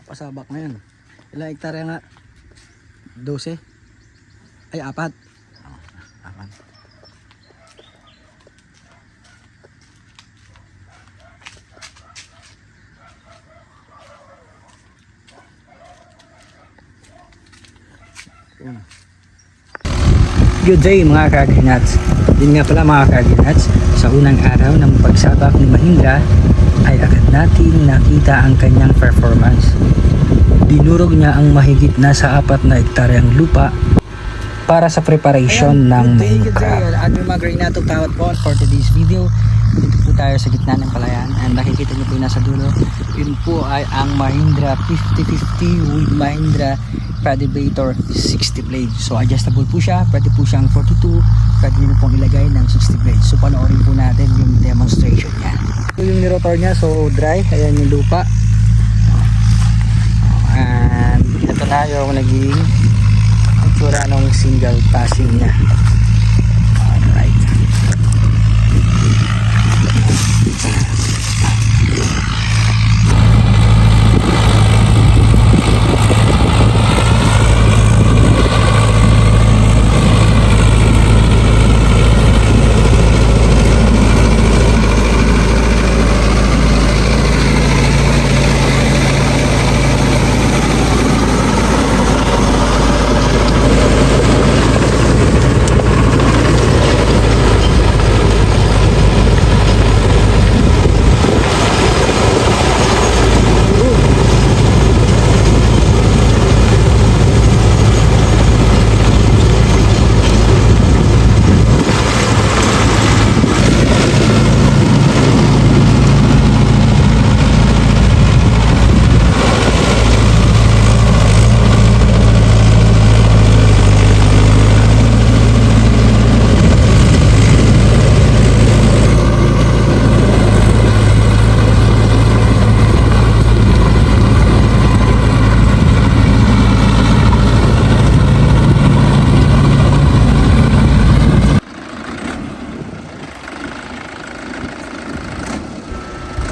pasabak na yan. Ilang hektarya nga? 12? Ay, 4. Oh, 4. Good day mga ka-agri-nuts. Yun nga pala mga ka-agri-nuts, sa unang araw ng pagsabak ni Mahindra ay agad natin nakita ang kanyang performance. Dinurog niya ang mahigit nasa 4 na hektaryang lupa para sa preparation ng main crop. Agri-Magrenato Tawad po for today's video. Dito po tayo sa gitna ng palayan and nakikita niyo po nasa dulo. Yun po ay ang Mahindra 5050 with Mahindra Cultivator 60 blade. So adjustable po siya, pwede po siyang 42, pwede nyo pong ilagay ng 60 blade. So panoorin po natin yung demonstration niya. Ito yung nirotor niya, so dry, ayan yung lupa. And ito na yung naging itsura ng single passing niya. Alright.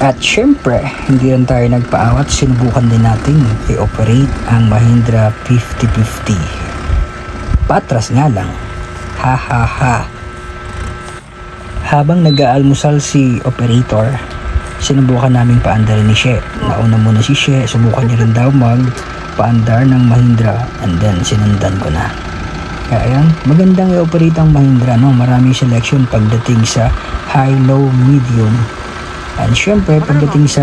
At syempre, hindi rin tayo nagpaawat, sinubukan din natin i-operate ang Mahindra 5050. Patras nga lang. Ha ha ha. Habang nag-aalmusal si operator, sinubukan namin paandarin ni She. Nauna muna si She, subukan niya rin daw mag-paandar ng Mahindra and then sinundan ko na. Kaya ayan, magandang i-operate ang Mahindra, no? Maraming selection pagdating sa high, low, medium. And syempre, pagdating sa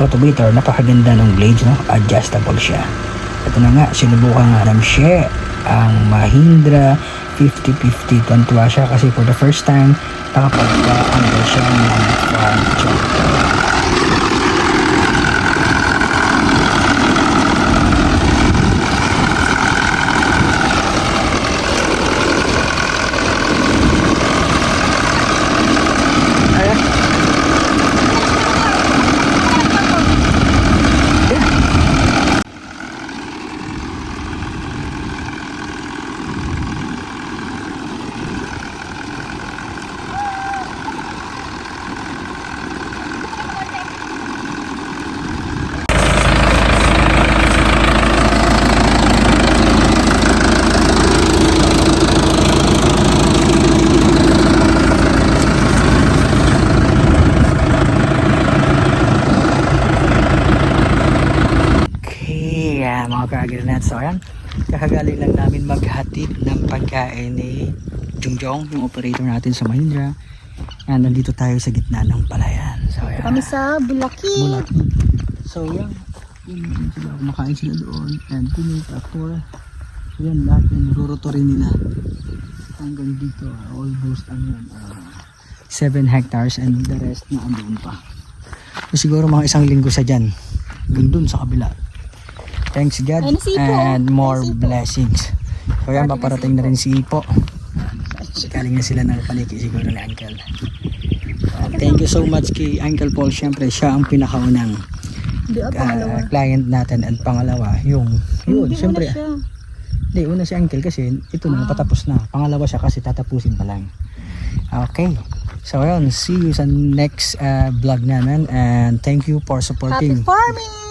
cultivator, napakaganda ng blades, no? Adjustable siya. Ito na nga, sinubukan nga ng She ang Mahindra 5050. Tuwa siya kasi for the first time, nakapagpa-under siya ng farm job. Mga ka-agri-nuts, so ayan, kakagaling lang namin maghatid ng pagkain ni Jungjong, yung operator natin sa Mahindra. And nandito tayo sa gitna ng palayan. So ayan, kami sa Bulaki. So yan, sila, kumakain sila doon. And tuloy tractor. So yan, lahat yung narurotorin nila hanggang dito, almost 7 hectares and the rest na andun pa. So siguro mga 1 linggo sa dyan, hanggang dun sa kabila. Thanks God and more blessings. So yan, paparating na rin si Ipo. Galing na sila ng paliki siguro na Uncle. Thank you so much kay Uncle Paul. Siyempre siya ang pinakaunang client natin. And pangalawa yung yun, siyempre hindi, una si Uncle kasi ito na patapos na. Pangalawa siya kasi tatapusin pa lang. Okay, so yun, see you sa next vlog namin. And thank you for supporting Happy farming!